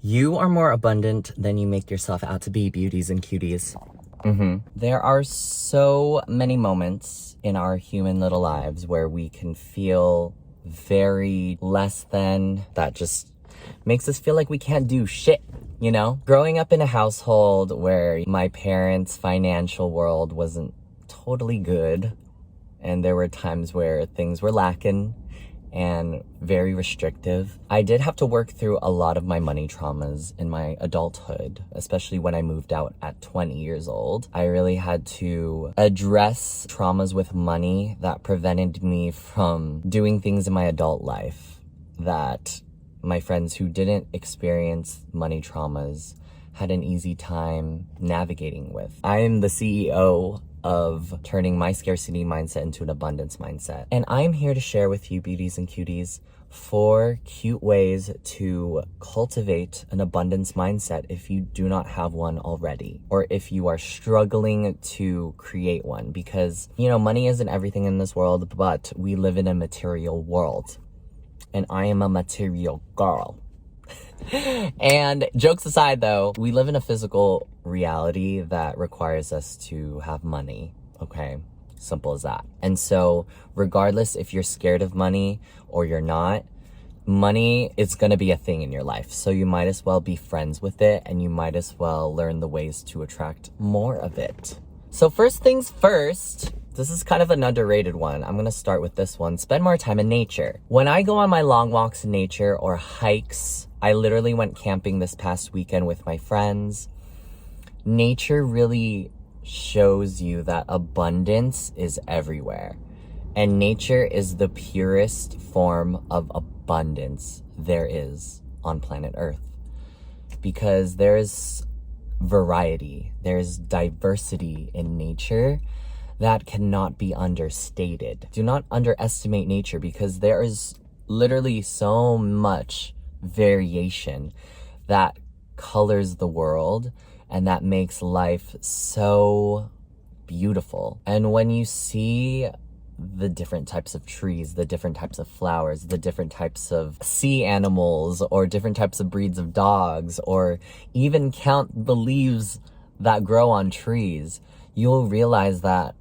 You are more abundant than you make yourself out to be, beauties and cuties. There are so many moments in our human little lives where we can feel very less than. That just makes us feel like we can't do shit, you know? Growing up in a household where my parents' financial world wasn't totally good, and there were times where things were lacking and very restrictive. I did have to work through a lot of my money traumas in my adulthood, especially when I moved out at 20 years old. I really had to address traumas with money that prevented me from doing things in my adult life that my friends who didn't experience money traumas had an easy time navigating with. I am the CEO of turning my scarcity mindset into an abundance mindset. And I'm here to share with you, beauties and cuties, 4 cute ways to cultivate an abundance mindset if you do not have one already, or if you are struggling to create one. Because, you know, money isn't everything in this world, but we live in a material world. And I am a material girl. And jokes aside though, we live in a physical reality that requires us to have money, okay? Simple as that. And so regardless if you're scared of money or you're not, money is gonna be a thing in your life. So you might as well be friends with it, and you might as well learn the ways to attract more of it. So first things first, this is kind of an underrated one. I'm gonna start with this one. Spend more time in nature. When I go on my long walks in nature or hikes, I literally went camping this past weekend with my friends. Nature really shows you that abundance is everywhere. And nature is the purest form of abundance there is on planet Earth. Because there's variety, there's diversity in nature that cannot be understated. Do not underestimate nature, because there is literally so much variation that colors the world and that makes life so beautiful. And when you see the different types of trees, the different types of flowers, the different types of sea animals, or different types of breeds of dogs, or even count the leaves that grow on trees, you'll realize that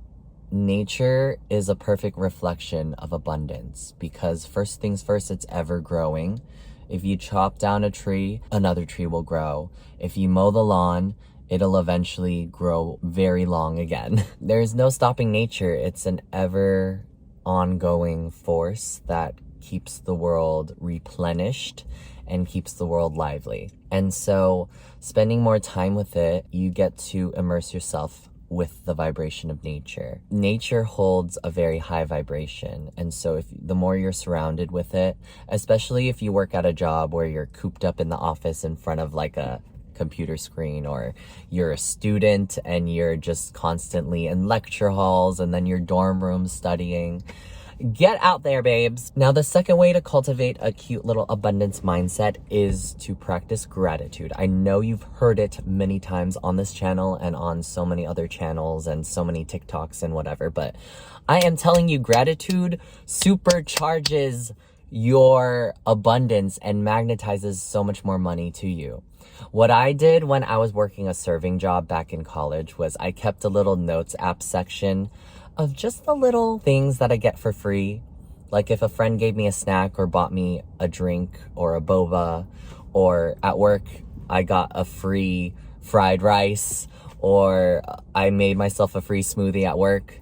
nature is a perfect reflection of abundance. Because first things first, it's ever growing. If you chop down a tree, another tree will grow. If you mow the lawn, it'll eventually grow very long again. There's no stopping nature. It's an ever ongoing force that keeps the world replenished and keeps the world lively. And so spending more time with it, you get to immerse yourself with the vibration of nature. Nature holds a very high vibration. And so if the more you're surrounded with it, especially if you work at a job where you're cooped up in the office in front of like a computer screen, or you're a student and you're just constantly in lecture halls and then your dorm room studying, get out there, babes. Now, the second way to cultivate a cute little abundance mindset is to practice gratitude. I know you've heard it many times on this channel and on so many other channels and so many TikToks and whatever, but I am telling you, gratitude supercharges your abundance and magnetizes so much more money to you. What I did when I was working a serving job back in college was I kept a little notes app section of just the little things that I get for free. Like if a friend gave me a snack or bought me a drink or a boba, or at work I got a free fried rice, or I made myself a free smoothie at work,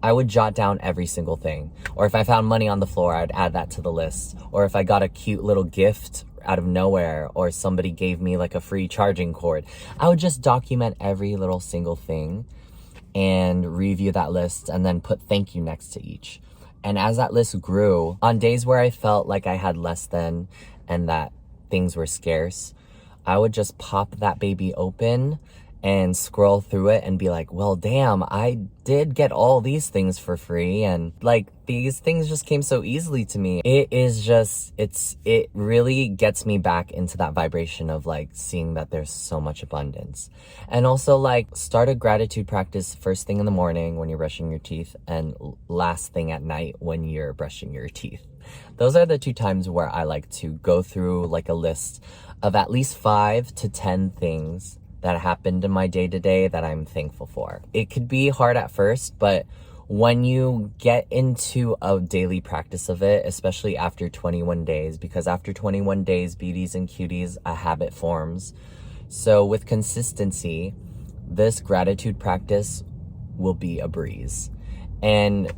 I would jot down every single thing. Or if I found money on the floor, I'd add that to the list. Or if I got a cute little gift out of nowhere, or somebody gave me like a free charging cord, I would just document every little single thing and review that list, and then put thank you next to each. And as that list grew, on days where I felt like I had less than and that things were scarce, I would just pop that baby open and scroll through it and be like, well, damn, I did get all these things for free. And like, these things just came so easily to me. It really gets me back into that vibration of like seeing that there's so much abundance. And also like start a gratitude practice first thing in the morning when you're brushing your teeth, and last thing at night when you're brushing your teeth. Those are the two times where I like to go through like a list of at least 5 to 10 things that happened in my day-to-day that I'm thankful for. It could be hard at first, but when you get into a daily practice of it, especially after 21 days, because after 21 days, beauties and cuties, a habit forms. So with consistency, this gratitude practice will be a breeze. And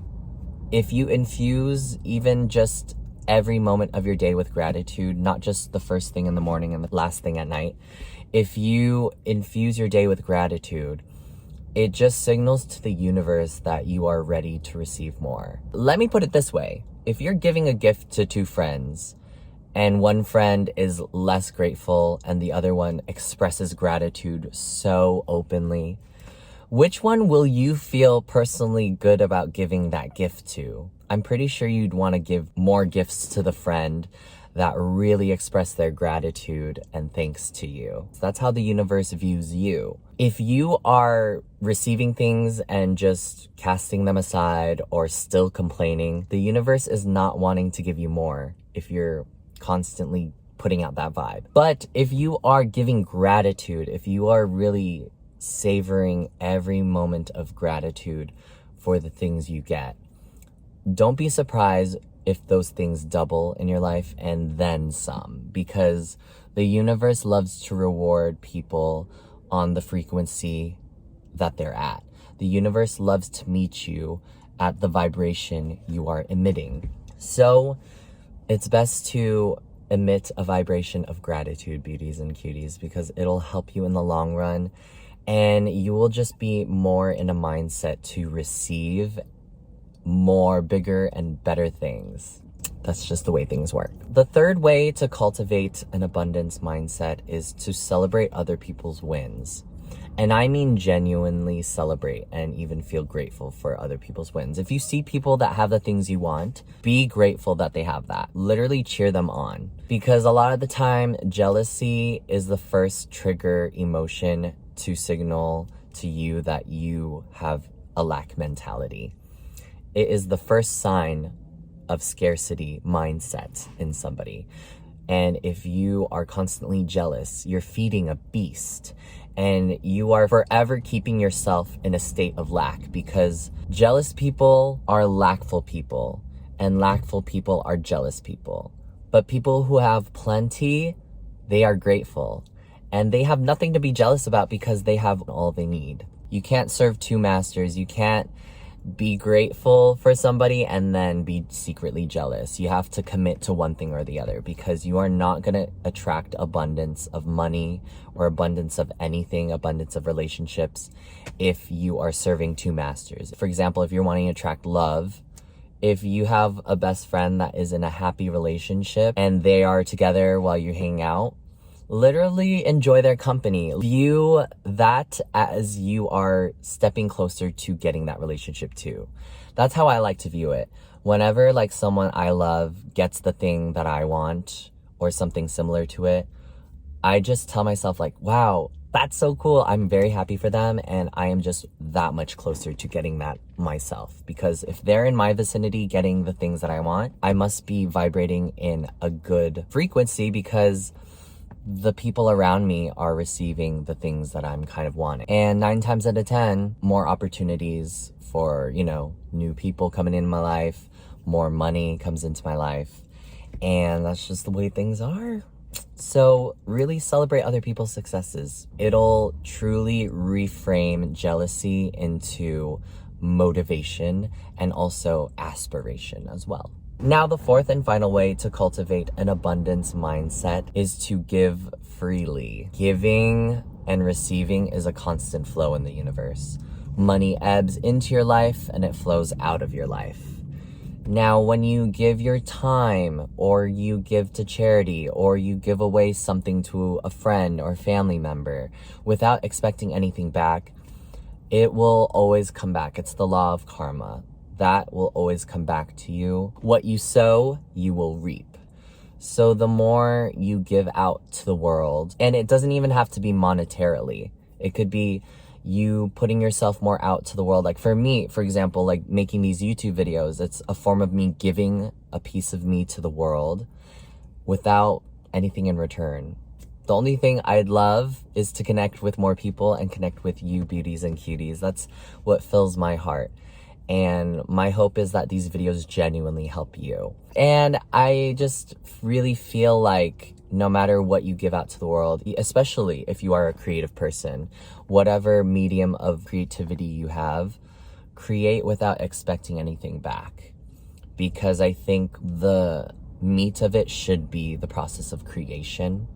if you infuse even just every moment of your day with gratitude, not just the first thing in the morning and the last thing at night, if you infuse your day with gratitude, it just signals to the universe that you are ready to receive more. Let me put it this way. If you're giving a gift to 2 friends and one friend is less grateful and the other one expresses gratitude so openly, which one will you feel personally good about giving that gift to? I'm pretty sure you'd want to give more gifts to the friend that really express their gratitude and thanks to you. So that's how the universe views you. If you are receiving things and just casting them aside or still complaining, the universe is not wanting to give you more if you're constantly putting out that vibe. But if you are giving gratitude, if you are really savoring every moment of gratitude for the things you get, don't be surprised if those things double in your life and then some, because the universe loves to reward people on the frequency that they're at. The universe loves to meet you at the vibration you are emitting. So it's best to emit a vibration of gratitude, beauties and cuties, because it'll help you in the long run, and you will just be more in a mindset to receive more, bigger, and better things. That's just the way things work. The third way to cultivate an abundance mindset is to celebrate other people's wins. And I mean genuinely celebrate and even feel grateful for other people's wins. If you see people that have the things you want, be grateful that they have that. Literally cheer them on. Because a lot of the time, jealousy is the first trigger emotion to signal to you that you have a lack mentality. It is the first sign of scarcity mindset in somebody. And if you are constantly jealous, you're feeding a beast, and you are forever keeping yourself in a state of lack, because jealous people are lackful people and lackful people are jealous people. But people who have plenty, they are grateful, and they have nothing to be jealous about because they have all they need. You can't serve 2 masters. You can't be grateful for somebody and then be secretly jealous. You have to commit to one thing or the other, because you are not going to attract abundance of money or abundance of anything, abundance of relationships, if you are serving 2 masters. For example, if you're wanting to attract love, if you have a best friend that is in a happy relationship and they are together while you hang out, literally enjoy their company. View that as you are stepping closer to getting that relationship too. That's how I like to view it. Whenever like someone I love gets the thing that I want or something similar to it, I just tell myself like, wow, that's so cool. I'm very happy for them, and I am just that much closer to getting that myself. Because if they're in my vicinity getting the things that I want, I must be vibrating in a good frequency, because the people around me are receiving the things that I'm kind of wanting. And 9 times out of 10, more opportunities for, new people coming in my life, more money comes into my life. And that's just the way things are. So really celebrate other people's successes. It'll truly reframe jealousy into motivation and also aspiration as well. Now, the fourth and final way to cultivate an abundance mindset is to give freely. Giving and receiving is a constant flow in the universe. Money ebbs into your life and it flows out of your life. Now, when you give your time, or you give to charity, or you give away something to a friend or family member without expecting anything back, it will always come back. It's the law of karma. That will always come back to you. What you sow, you will reap. So the more you give out to the world, and it doesn't even have to be monetarily. It could be you putting yourself more out to the world. Like for me, for example, like making these YouTube videos, it's a form of me giving a piece of me to the world without anything in return. The only thing I'd love is to connect with more people and connect with you, beauties and cuties. That's what fills my heart. And my hope is that these videos genuinely help you. And I just really feel like no matter what you give out to the world, especially if you are a creative person, whatever medium of creativity you have, create without expecting anything back. Because I think the meat of it should be the process of creation,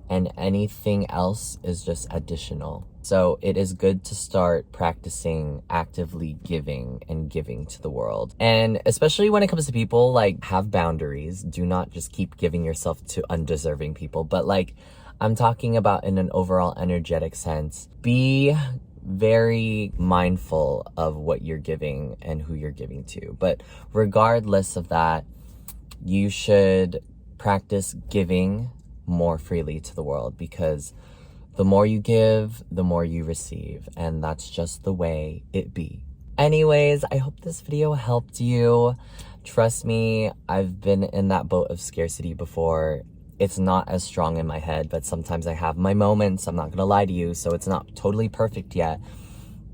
and anything else is just additional. So it is good to start practicing actively giving and giving to the world. And especially when it comes to people, like, have boundaries. Do not just keep giving yourself to undeserving people. But like, I'm talking about in an overall energetic sense. Be very mindful of what you're giving and who you're giving to. But regardless of that, you should practice giving more freely to the world, because the more you give, the more you receive, and that's just the way it be. Anyways, I hope this video helped you. Trust me, I've been in that boat of scarcity before. It's not as strong in my head, but sometimes I have my moments. I'm not gonna lie to you, so it's not totally perfect yet,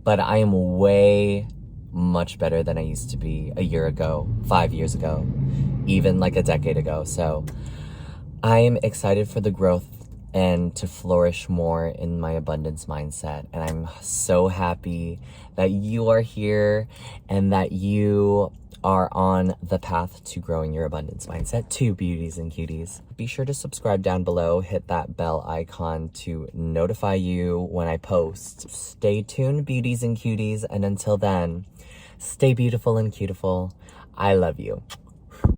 but I am way much better than I used to be a year ago, 5 years ago, even like a decade ago. So I am excited for the growth and to flourish more in my abundance mindset. And I'm so happy that you are here and that you are on the path to growing your abundance mindset too, beauties and cuties. Be sure to subscribe down below, hit that bell icon to notify you when I post. Stay tuned, beauties and cuties, and until then, stay beautiful and cutiful. I love you.